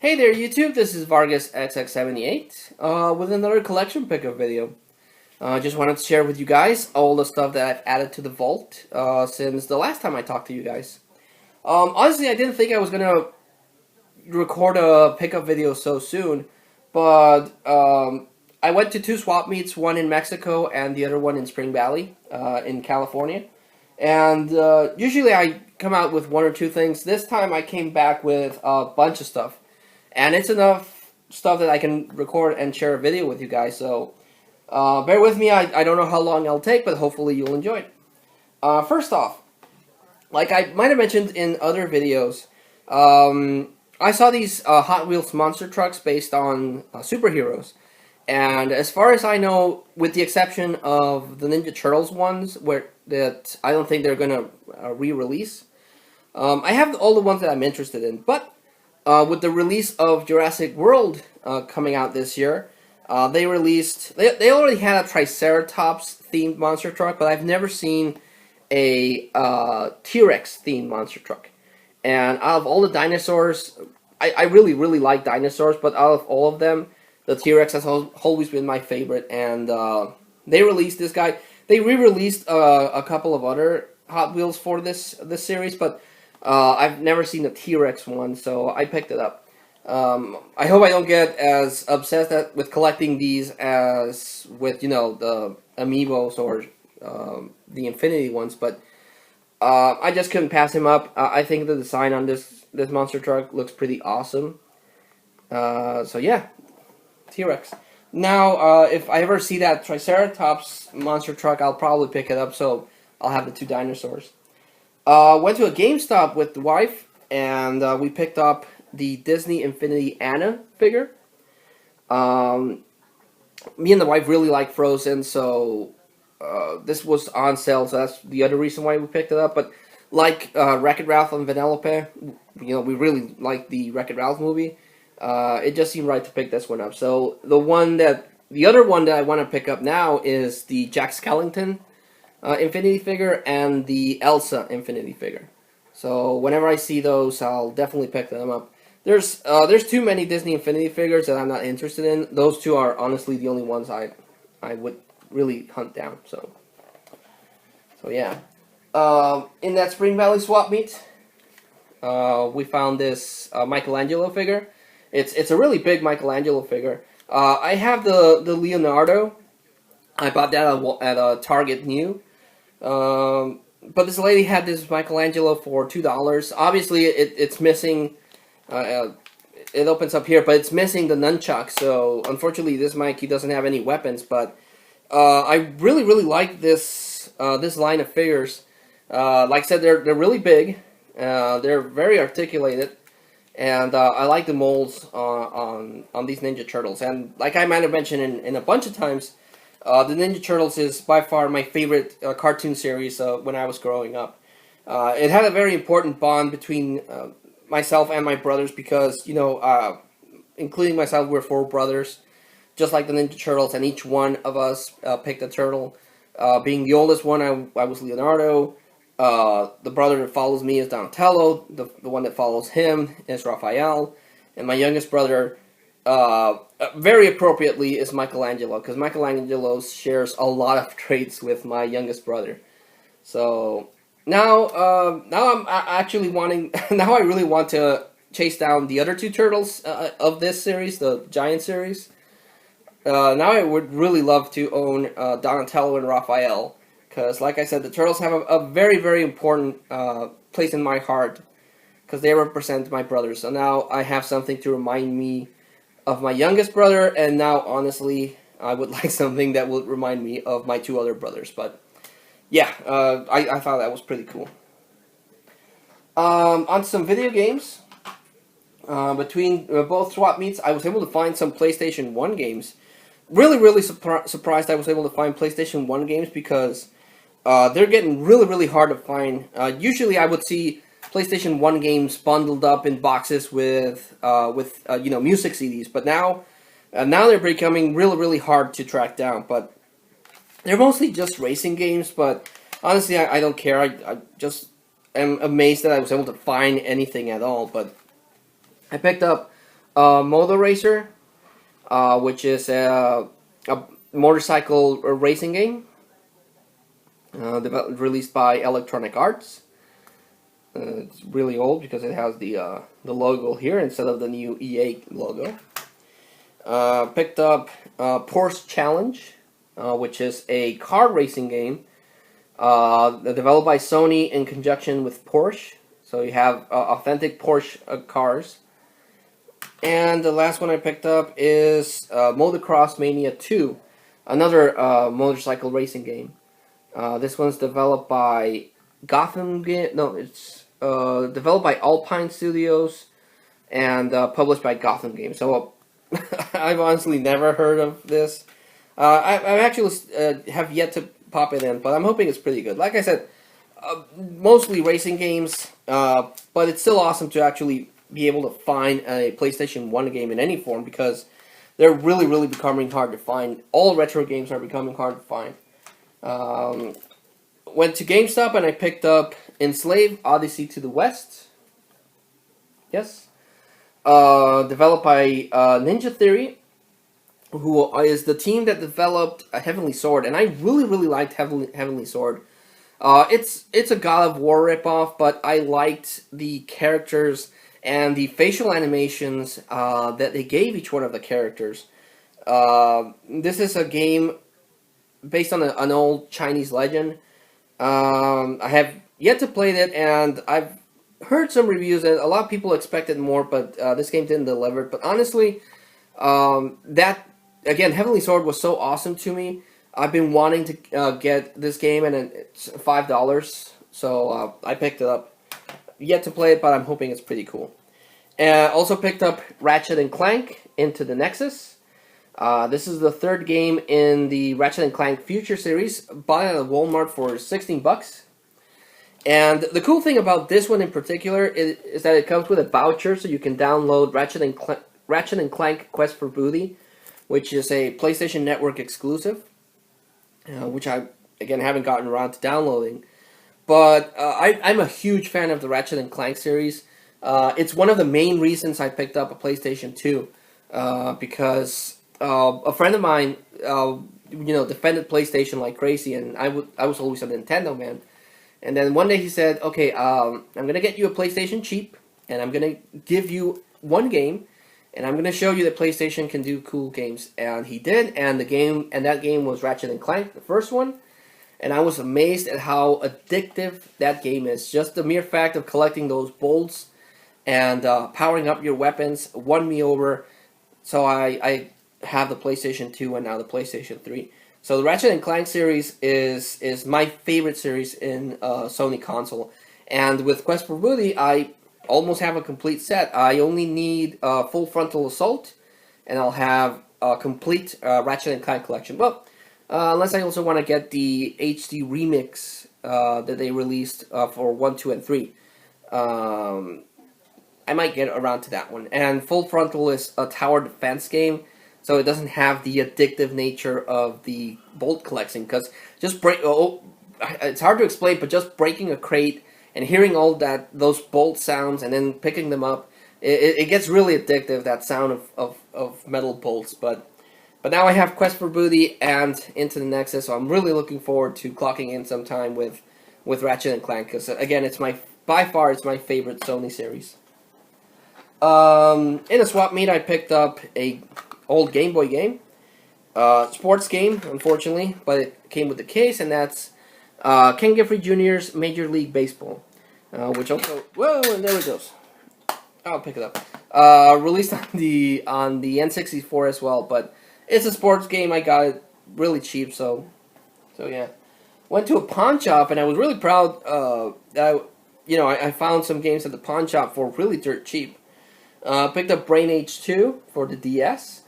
Hey there YouTube, this is Vargas XX78 with another collection pickup video. Just wanted to share with you guys all the stuff that I've added to the vault since the last time I talked to you guys. Honestly, I didn't think I was going to record a pickup video so soon, but I went to two swap meets, one in Mexico and the other one in Spring Valley in California. And usually I come out with one or two things. This time I came back with a bunch of stuff. And it's enough stuff that I can record and share a video with you guys. So bear with me. I don't know how long it'll take, but hopefully you'll enjoy it. First off, like I might have mentioned in other videos, I saw these Hot Wheels monster trucks based on superheroes. And as far as I know, with the exception of the Ninja Turtles ones, that I don't think they're going to re-release, I have all the ones that I'm interested in. But with the release of Jurassic World coming out this year, they already had a Triceratops themed monster truck, but I've never seen a T-Rex themed monster truck. And out of all the dinosaurs, I really like dinosaurs, but out of all of them, the T-Rex has always been my favorite. And they released this guy. They re-released a couple of other Hot Wheels for this series, but I've never seen a T-Rex one, so I picked it up. I hope I don't get as obsessed with collecting these as with, the Amiibos or the Infinity ones, but I just couldn't pass him up. I think the design on this monster truck looks pretty awesome. So yeah, T-Rex. Now, if I ever see that Triceratops monster truck, I'll probably pick it up, so I'll have the two dinosaurs. Went to a GameStop with the wife, and we picked up the Disney Infinity Anna figure. Me and the wife really like Frozen, so this was on sale, so that's the other reason why we picked it up. But like Wreck-It Ralph and Vanellope, we really like the Wreck-It Ralph movie. It just seemed right to pick this one up. So the other one that I want to pick up now is the Jack Skellington Infinity figure and the Elsa Infinity figure. So whenever I see those, I'll definitely pick them up. There's too many Disney Infinity figures that I'm not interested in. Those two are honestly the only ones I would really hunt down. So yeah. In that Spring Valley swap meet, we found this Michelangelo figure. It's a really big Michelangelo figure. I have the Leonardo. I bought that at a Target new. But this lady had this Michelangelo for $2. Obviously, it's missing. It opens up here, but it's missing the nunchuck. So unfortunately, this Mikey doesn't have any weapons. But I really like this line of figures. Like I said, they're really big. They're very articulated, and I like the molds on these Ninja Turtles. And like I might have mentioned in a bunch of times, the Ninja Turtles is by far my favorite cartoon series when I was growing up. It had a very important bond between myself and my brothers because, including myself, we're four brothers, just like the Ninja Turtles, and each one of us picked a turtle. Being the oldest one, I was Leonardo. The brother that follows me is Donatello. The one that follows him is Raphael. And my youngest brother, very appropriately, is Michelangelo, because Michelangelo shares a lot of traits with my youngest brother. So now I'm actually wanting. Now I really want to chase down the other two turtles of this series, the Giant series. Now I would really love to own Donatello and Raphael, because, like I said, the turtles have a very important place in my heart, because they represent my brothers. So now I have something to remind me of my youngest brother, and now, honestly, I would like something that would remind me of my two other brothers. But, yeah, I thought that was pretty cool. On some video games, between both swap meets, I was able to find some PlayStation 1 games. Really surprised I was able to find PlayStation 1 games, because they're getting really hard to find. Usually I would see PlayStation 1 games bundled up in boxes with music CDs, but now they're becoming really hard to track down. But they're mostly just racing games, but honestly, I don't care. I just am amazed that I was able to find anything at all. But I picked up Motor Racer, which is a motorcycle racing game released by Electronic Arts. It's really old because it has the logo here instead of the new EA logo. Picked up Porsche Challenge, which is a car racing game developed by Sony in conjunction with Porsche. So you have authentic Porsche cars. And the last one I picked up is Motocross Mania 2, another motorcycle racing game. This one's developed by it's developed by Alpine Studios and published by Gotham Games. So I've honestly never heard of this. I actually have yet to pop it in, but I'm hoping it's pretty good. Like I said, mostly racing games, but it's still awesome to actually be able to find a PlayStation 1 game in any form because they're really, really becoming hard to find. All retro games are becoming hard to find. Went to GameStop and I picked up Enslaved Odyssey to the West. Yes. Developed by Ninja Theory, who is the team that developed Heavenly Sword. And I really, really liked Heavenly Sword. It's a God of War ripoff, but I liked the characters and the facial animations that they gave each one of the characters. This is a game based on an old Chinese legend. I have yet to play it, and I've heard some reviews that a lot of people expected more, but this game didn't deliver. But honestly, Heavenly Sword was so awesome to me. I've been wanting to get this game, and it's $5, so I picked it up. Yet to play it, but I'm hoping it's pretty cool. Also picked up Ratchet and Clank Into the Nexus. This is the third game in the Ratchet and Clank Future series. Bought it at Walmart for $16. And the cool thing about this one in particular is that it comes with a voucher, so you can download Ratchet and Clank Quest for Booty, which is a PlayStation Network exclusive, which I, again, haven't gotten around to downloading. But I'm a huge fan of the Ratchet and Clank series. It's one of the main reasons I picked up a PlayStation 2, because a friend of mine, defended PlayStation like crazy, and I was always a Nintendo man. And then one day he said, "Okay, I'm gonna get you a PlayStation cheap, and I'm gonna give you one game, and I'm gonna show you that PlayStation can do cool games." And he did, and that game was Ratchet and Clank, the first one. And I was amazed at how addictive that game is. Just the mere fact of collecting those bolts and powering up your weapons won me over. So I have the PlayStation 2 and now the PlayStation 3. So the Ratchet and Clank series is my favorite series in Sony console. And with Quest for Booty, I almost have a complete set. I only need Full Frontal Assault, and I'll have a complete Ratchet and Clank collection. Well, unless I also want to get the HD remix that they released for 1, 2, and 3. I might get around to that one. And Full Frontal is a tower defense game, so it doesn't have the addictive nature of the bolt collecting. Because it's hard to explain, but just breaking a crate and hearing all those bolt sounds and then picking them up, it gets really addictive, that sound of metal bolts. But now I have Quest for Booty and Into the Nexus, so I'm really looking forward to clocking in some time with Ratchet and Clank, because again, by far it's my favorite Sony series. In a swap meet, I picked up a old Game Boy game, sports game, unfortunately, but it came with the case, and that's Ken Griffey Jr.'s Major League Baseball, which also, whoa, and there it goes. I'll pick it up. Released on the N64 as well, but it's a sports game. I got it really cheap, so yeah. Went to a pawn shop, and I was really proud that I found some games at the pawn shop for really dirt cheap. Picked up Brain Age 2 for the DS.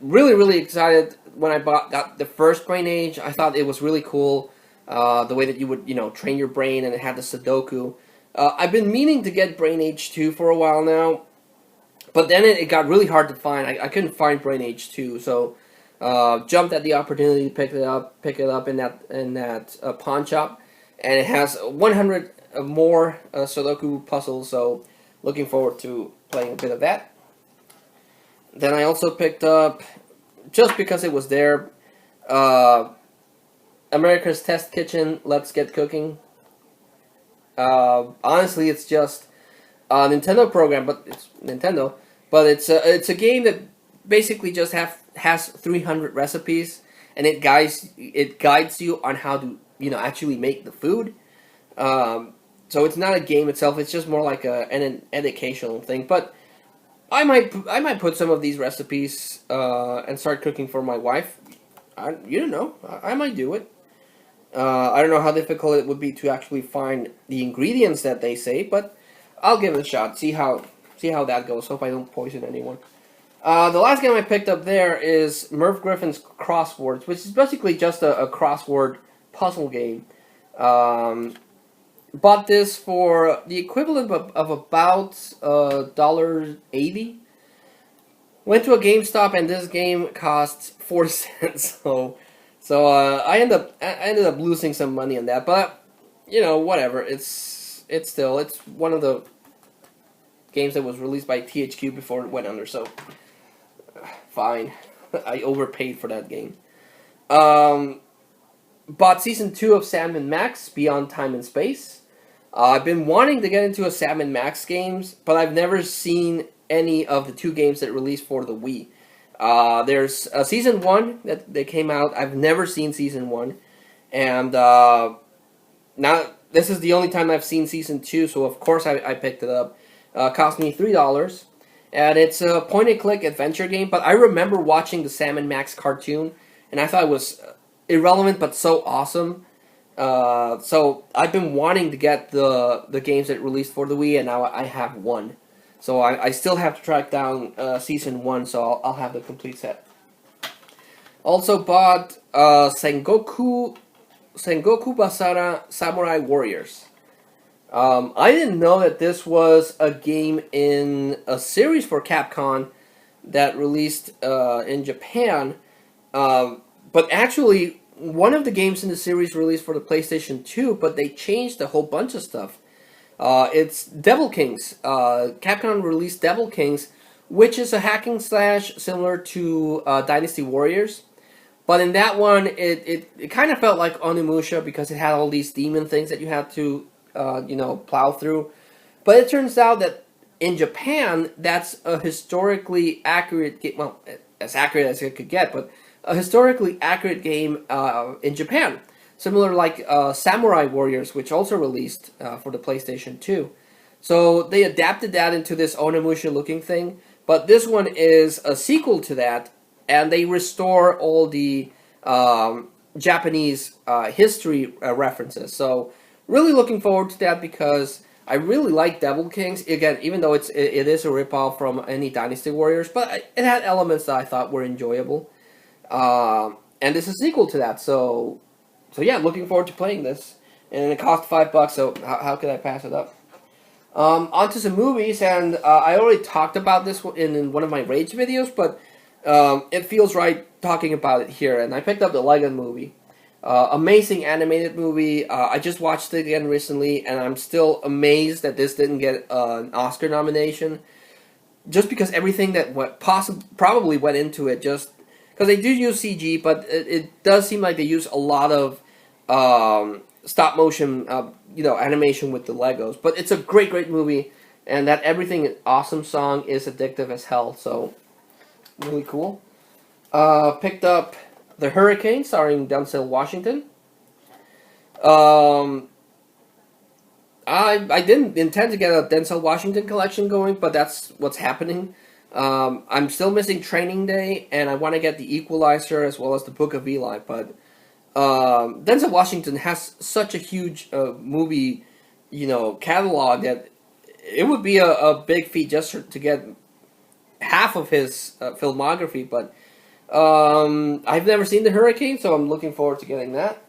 Really, really excited when I got the first Brain Age. I thought it was really cool, the way that you would train your brain, and it had the Sudoku. I've been meaning to get Brain Age 2 for a while now, but then it got really hard to find. I couldn't find Brain Age 2, so jumped at the opportunity to pick it up in that pawn shop, and it has 100 more Sudoku puzzles. So looking forward to playing a bit of that. Then I also picked up, just because it was there, uh, America's Test Kitchen, Let's Get Cooking. Honestly, it's just a Nintendo program, but it's Nintendo. But it's a game that basically just has 300 recipes, and it guides you on how to actually make the food. So it's not a game itself; it's just more like an educational thing. But I might put some of these recipes and start cooking for my wife. You don't know. I might do it. I don't know how difficult it would be to actually find the ingredients that they say, but I'll give it a shot. See how that goes. Hope I don't poison anyone. The last game I picked up there is Merv Griffin's Crosswords, which is basically just a crossword puzzle game. Bought this for the equivalent of about $1.80. Went to a GameStop and this game costs 4 cents. I ended up losing some money on that, but whatever. It's one of the games that was released by THQ before it went under. So fine, I overpaid for that game. Bought season 2 of Sam & Max Beyond Time and Space. I've been wanting to get into a Sam & Max games, but I've never seen any of the 2 games that released for the Wii. There's season 1 that they came out. I've never seen season 1, and now this is the only time I've seen season 2. So of course I picked it up. Cost me $3, and it's a point-and-click adventure game. But I remember watching the Sam & Max cartoon, and I thought it was irrelevant but so awesome. So I've been wanting to get the games that released for the Wii, and now I have one. So I still have to track down season 1, so I'll have the complete set. Also bought Sengoku Basara Samurai Warriors. I didn't know that this was a game in a series for Capcom that released in Japan. But actually, one of the games in the series released for the PlayStation 2, but they changed a whole bunch of stuff. It's Devil Kings. Capcom released Devil Kings, which is a hacking slash similar to Dynasty Warriors. But in that one, it kind of felt like Onimusha because it had all these demon things that you had to plow through. But it turns out that in Japan, that's a historically accurate game. Well, as accurate as it could get, but a historically accurate game in Japan. Similar like Samurai Warriors, which also released for the PlayStation 2. So they adapted that into this Onimusha looking thing. But this one is a sequel to that, and they restore all the Japanese history references. So really looking forward to that because I really like Devil Kings. Again, even though it is a ripoff from any Dynasty Warriors, but it had elements that I thought were enjoyable. And this is a sequel to that, so yeah, looking forward to playing this. And it cost $5, so how could I pass it up? On to some movies, and I already talked about this in one of my Rage videos, but it feels right talking about it here. And I picked up the Lego Movie. Amazing animated movie. I just watched it again recently, and I'm still amazed that this didn't get an Oscar nomination. Just because everything that probably went into it, just because they do use CG, but it does seem like they use a lot of stop motion, animation with the Legos. But it's a great, great movie, and that Everything Awesome song is addictive as hell. So really cool. Picked up The Hurricane, starring Denzel Washington. I didn't intend to get a Denzel Washington collection going, but that's what's happening. I'm still missing Training Day, and I want to get The Equalizer as well as The Book of Eli, but Denzel Washington has such a huge movie, catalog that it would be a big feat just to get half of his filmography, but I've never seen The Hurricane, so I'm looking forward to getting that.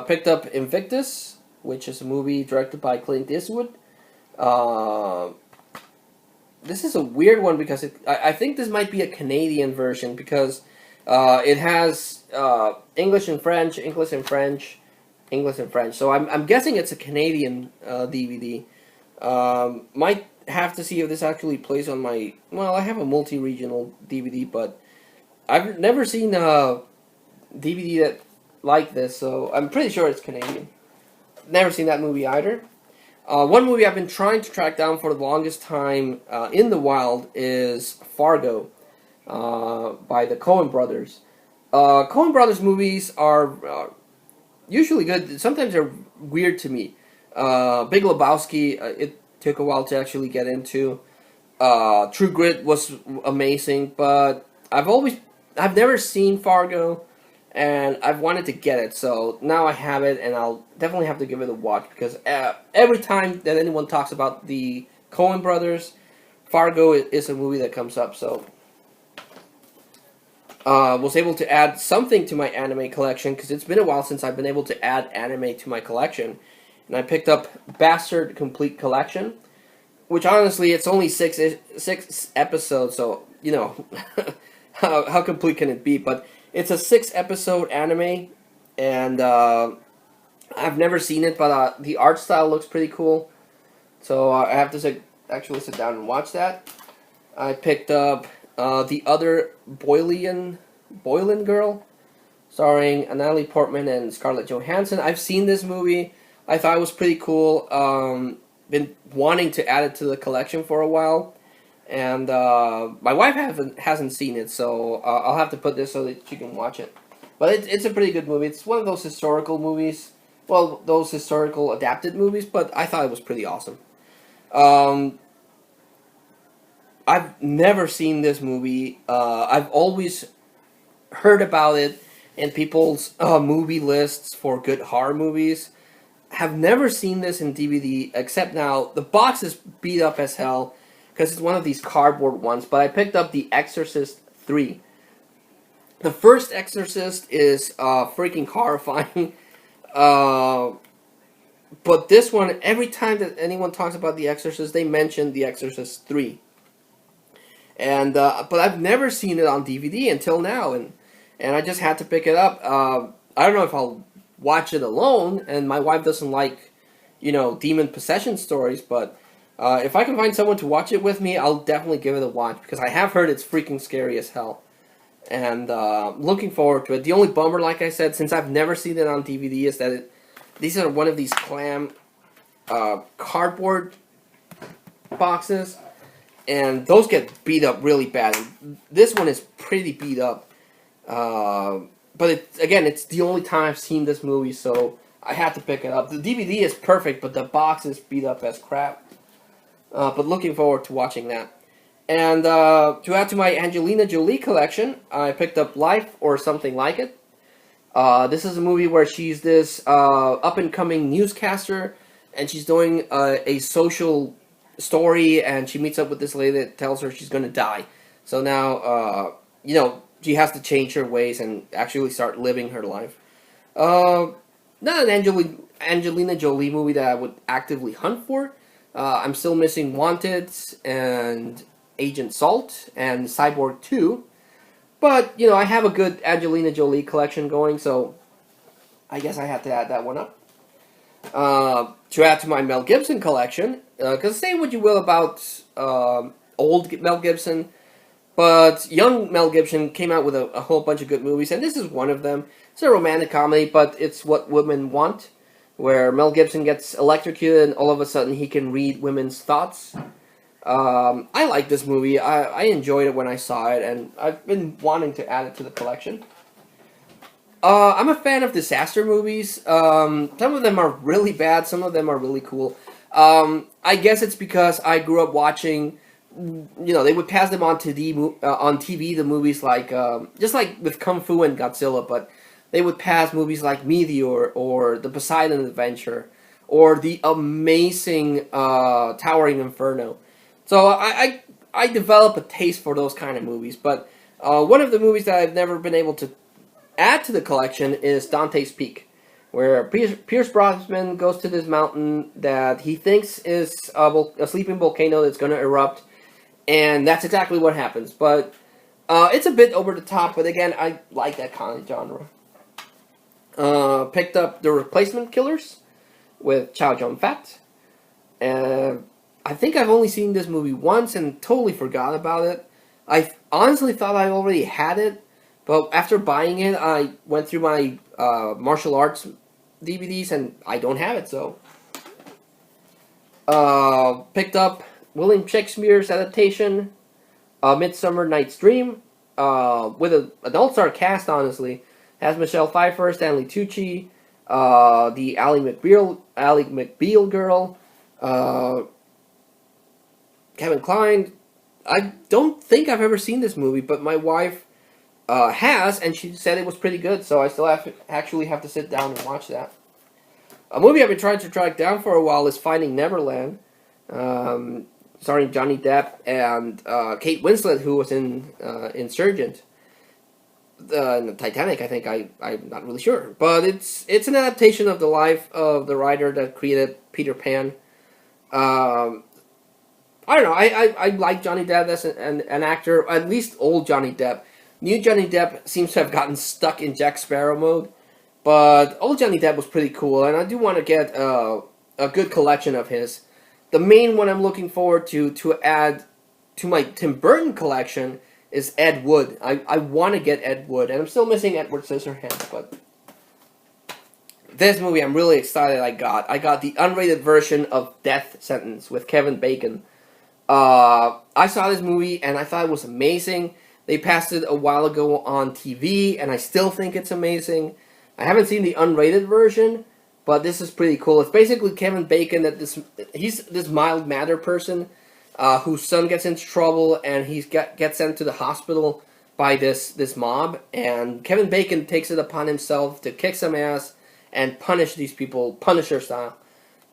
Picked up Invictus, which is a movie directed by Clint Eastwood. This is a weird one because I think this might be a Canadian version because it has English and French, English and French, English and French. So I'm guessing it's a Canadian DVD. have to see if this actually plays on my. Well, I have a multi-regional DVD, but I've never seen a DVD that like this, so I'm pretty sure it's Canadian. Never seen that movie either. One movie I've been trying to track down for the longest time in the wild is Fargo by the Coen brothers. Coen brothers movies are usually good. Sometimes they're weird to me. Big Lebowski, it took a while to actually get into. True Grit was amazing, but I've never seen Fargo, and I've wanted to get it. So now I have it, and I'll definitely have to give it a watch because every time that anyone talks about the Coen brothers, Fargo is a movie that comes up. So was able to add something to my anime collection because it's been a while since I've been able to add anime to my collection, and I picked up Bastard Complete Collection, which honestly it's only six episodes, so you know how complete can it be? But it's a 6 episode anime, and I've never seen it, but the art style looks pretty cool, so I have to actually sit down and watch that. I picked up the other Boylan Girl, starring Natalie Portman and Scarlett Johansson. I've seen this movie. I thought it was pretty cool. Been wanting to add it to the collection for a while, and my wife hasn't seen it, so I'll have to put this so that she can watch it. But it's a pretty good movie. It's one of those historical movies. Well, those historical adapted movies, but I thought it was pretty awesome. I've never seen this movie. I've always heard about it in people's movie lists for good horror movies. Have never seen this in DVD, except now the box is beat up as hell because it's one of these cardboard ones. But I picked up The Exorcist 3. The first Exorcist is freaking horrifying. But this one, every time that anyone talks about The Exorcist, they mention The Exorcist 3. And but I've never seen it on DVD until now, and I just had to pick it up. I don't know if I'll watch it alone, and my wife doesn't like, demon possession stories, but if I can find someone to watch it with me, I'll definitely give it a watch, because I have heard it's freaking scary as hell. And looking forward to it. The only bummer, like I said, since I've never seen it on DVD, is that these are one of these clam cardboard boxes, and those get beat up really bad. This one is pretty beat up. But it's the only time I've seen this movie, so I had to pick it up. The DVD is perfect, but the box is beat up as crap. But looking forward to watching that. And to add to my Angelina Jolie collection, I picked up Life or Something Like It. This is a movie where she's this up-and-coming newscaster, and she's doing a social story, and she meets up with this lady that tells her she's going to die. So now, she has to change her ways and actually start living her life. Not an Angelina Jolie movie that I would actively hunt for. I'm still missing Wanted and Agent Salt and Cyborg 2. But, I have a good Angelina Jolie collection going, so I guess I had to add that one up. To add to my Mel Gibson collection, because say what you will about old Mel Gibson, but young Mel Gibson came out with a whole bunch of good movies, and this is one of them. It's a romantic comedy, but it's What Women Want, where Mel Gibson gets electrocuted and all of a sudden he can read women's thoughts. I like this movie. I enjoyed it when I saw it, and I've been wanting to add it to the collection. I'm a fan of disaster movies. Some of them are really bad, some of them are really cool. I guess it's because I grew up watching, they would pass them on TV, the movies like, just like with Kung Fu and Godzilla, but they would pass movies like Meteor, or The Poseidon Adventure, or the amazing Towering Inferno. So I develop a taste for those kind of movies, but one of the movies that I've never been able to add to the collection is Dante's Peak, where Pierce Brosnan goes to this mountain that he thinks is a sleeping volcano that's going to erupt, and that's exactly what happens. But it's a bit over the top, but again, I like that kind of genre. Picked up The Replacement Killers with Chow Yun-fat. I think I've only seen this movie once and totally forgot about it. I honestly thought I already had it, but after buying it, I went through my martial arts DVDs and I don't have it. So, picked up William Shakespeare's adaptation, Midsummer Night's Dream, with an all-star cast. Honestly, has Michelle Pfeiffer, Stanley Tucci, the Ally McBeal girl, Kevin Kline. I don't think I've ever seen this movie, but my wife has, and she said it was pretty good. So I still actually have to sit down and watch that. A movie I've been trying to track down for a while is Finding Neverland, starring Johnny Depp and Kate Winslet, who was in Insurgent. In the Titanic, I think. I'm not really sure. But it's an adaptation of the life of the writer that created Peter Pan. I don't know. I like Johnny Depp as an actor, at least old Johnny Depp. New Johnny Depp seems to have gotten stuck in Jack Sparrow mode. But old Johnny Depp was pretty cool, and I do want to get a good collection of his. The main one I'm looking forward to add to my Tim Burton collection is Ed Wood. I want to get Ed Wood, and I'm still missing Edward Scissorhands, but this movie I'm really excited I got. I got the unrated version of Death Sentence with Kevin Bacon. I saw this movie, and I thought it was amazing. They passed it a while ago on TV, and I still think it's amazing. I haven't seen the unrated version, but this is pretty cool. It's basically Kevin Bacon, he's this mild-mannered person whose son gets into trouble, and gets sent to the hospital by this mob, and Kevin Bacon takes it upon himself to kick some ass and punish these people, Punisher style.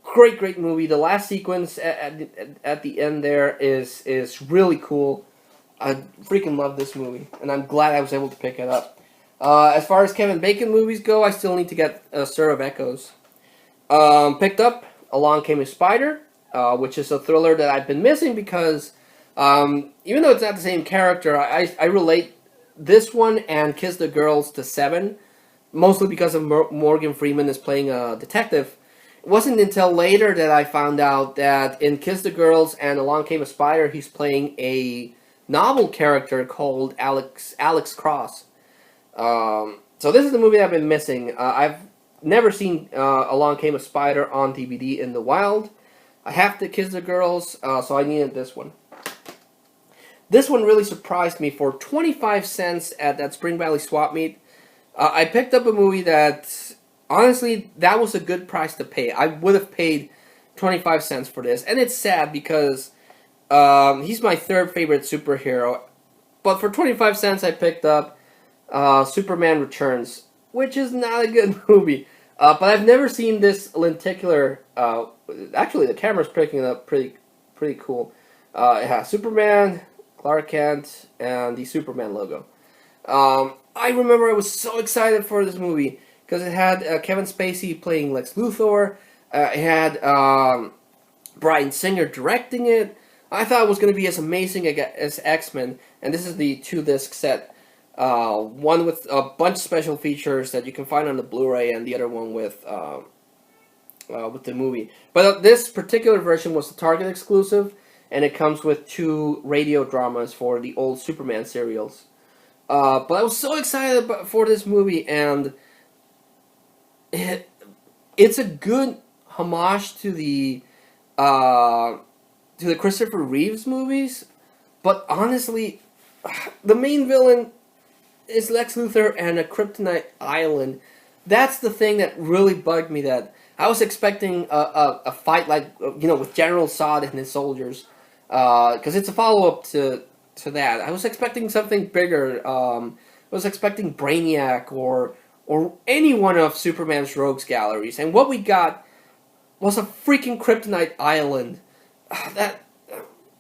Great movie. The last sequence at the end there is really cool. I freaking love this movie, and I'm glad I was able to pick it up. As far as Kevin Bacon movies go, I still need to get Stir of Echoes. Picked up Along Came a Spider, which is a thriller that I've been missing because even though it's not the same character, I relate this one and Kiss the Girls to Seven, mostly because of Morgan Freeman is playing a detective. It wasn't until later that I found out that in Kiss the Girls and Along Came a Spider, he's playing a novel character called Alex Cross. So this is the movie I've been missing. I've never seen Along Came a Spider on DVD in the wild. I have to Kiss the Girls, so I needed this one. This one really surprised me. For 25 cents at that Spring Valley swap meet, I picked up a movie that, honestly, that was a good price to pay. I would have paid 25 cents for this. And it's sad because he's my third favorite superhero. But for 25 cents, I picked up Superman Returns, which is not a good movie. But I've never seen this lenticular. Actually, the camera's picking it up pretty cool. It has Superman, Clark Kent, and the Superman logo. I remember I was so excited for this movie because it had Kevin Spacey playing Lex Luthor. It had Bryan Singer directing it. I thought it was going to be as amazing as X-Men, and this is the 2-disc set. One with a bunch of special features that you can find on the Blu-ray, and the other one with the movie. But this particular version was the Target exclusive, and it comes with 2 radio dramas for the old Superman serials. But I was so excited for this movie, and it's a good homage to the Christopher Reeves movies. But honestly, the main villain is Lex Luthor and a Kryptonite island. That's the thing that really bugged me. That I was expecting a fight like with General Zod and his soldiers, because it's a follow up to that. I was expecting something bigger. I was expecting Brainiac or any one of Superman's rogues galleries, and what we got was a freaking Kryptonite island. That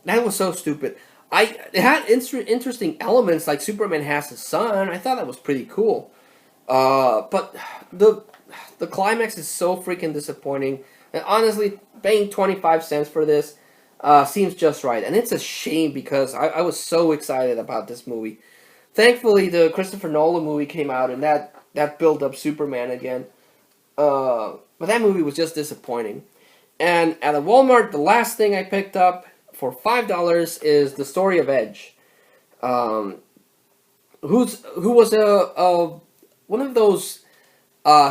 was so stupid. It had interesting elements, like Superman has a son. I thought that was pretty cool. But the climax is so freaking disappointing. And honestly, paying 25 cents for this seems just right. And it's a shame because I was so excited about this movie. Thankfully, the Christopher Nolan movie came out, and that built up Superman again. But that movie was just disappointing. And at a Walmart, the last thing I picked up for $5 is the story of Edge. Um, who was a one of those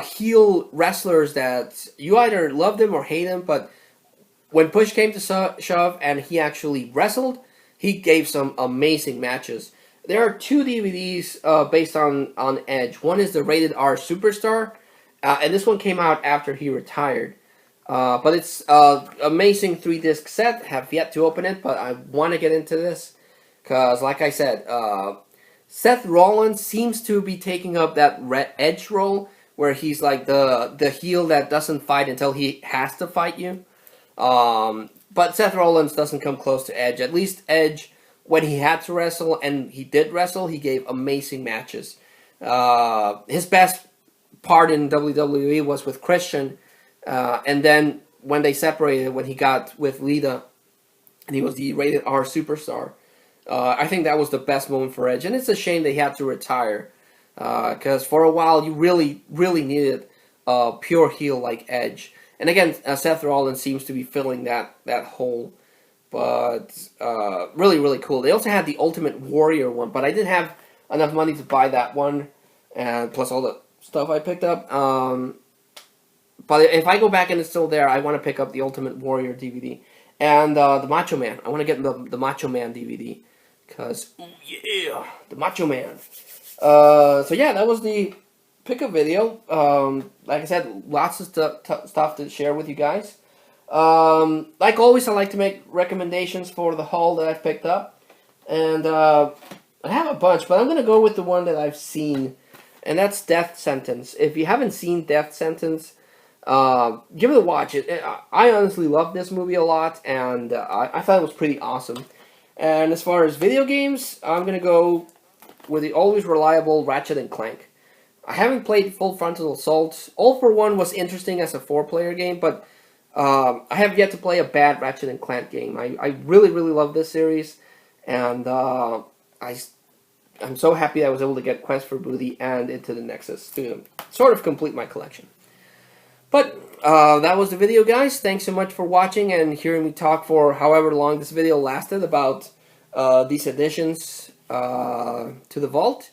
heel wrestlers that you either loved him or hate him, but when push came to shove and he actually wrestled, he gave some amazing matches. There are two DVDs based on Edge. One is the Rated R Superstar, and this one came out after he retired. But it's amazing 3-disc set. Have yet to open it, but I want to get into this because, like I said, Seth Rollins seems to be taking up that Edge role where he's like the heel that doesn't fight until he has to fight you. But Seth Rollins doesn't come close to Edge. At least Edge, when he had to wrestle, and he did wrestle, he gave amazing matches. His best part in WWE was with Christian, and then when they separated, when he got with Lita, and he was the Rated R Superstar. I think that was the best moment for Edge, and it's a shame they had to retire, because for a while you really, really needed a pure heel like Edge. And again, Seth Rollins seems to be filling that hole. But really, really cool. They also had the Ultimate Warrior one, but I didn't have enough money to buy that one, and plus all the stuff I picked up. But if I go back and it's still there, I want to pick up the Ultimate Warrior DVD. And the Macho Man. I want to get the Macho Man DVD. Because, oh yeah, the Macho Man. So yeah, that was the pickup video. Like I said, lots of stuff to share with you guys. Like always, I like to make recommendations for the haul that I've picked up. And I have a bunch, but I'm going to go with the one that I've seen. And that's Death Sentence. If you haven't seen Death Sentence, give it a watch. I honestly love this movie a lot, and I thought it was pretty awesome. And as far as video games, I'm going to go with the always reliable Ratchet and Clank. I haven't played Full Frontal Assault. All for One was interesting as a 4-player game, but I have yet to play a bad Ratchet and Clank game. I really, really love this series, and I'm so happy I was able to get Quest for Booty and Into the Nexus to sort of complete my collection. But that was the video, guys. Thanks so much for watching and hearing me talk for however long this video lasted about these additions to the vault.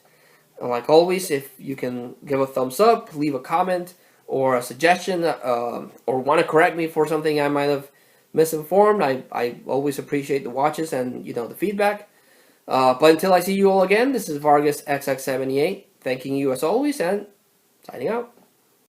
And like always, if you can give a thumbs up, leave a comment, or a suggestion, or want to correct me for something I might have misinformed, I always appreciate the watches and the feedback. But until I see you all again, this is Vargas XX78, thanking you as always, and signing out.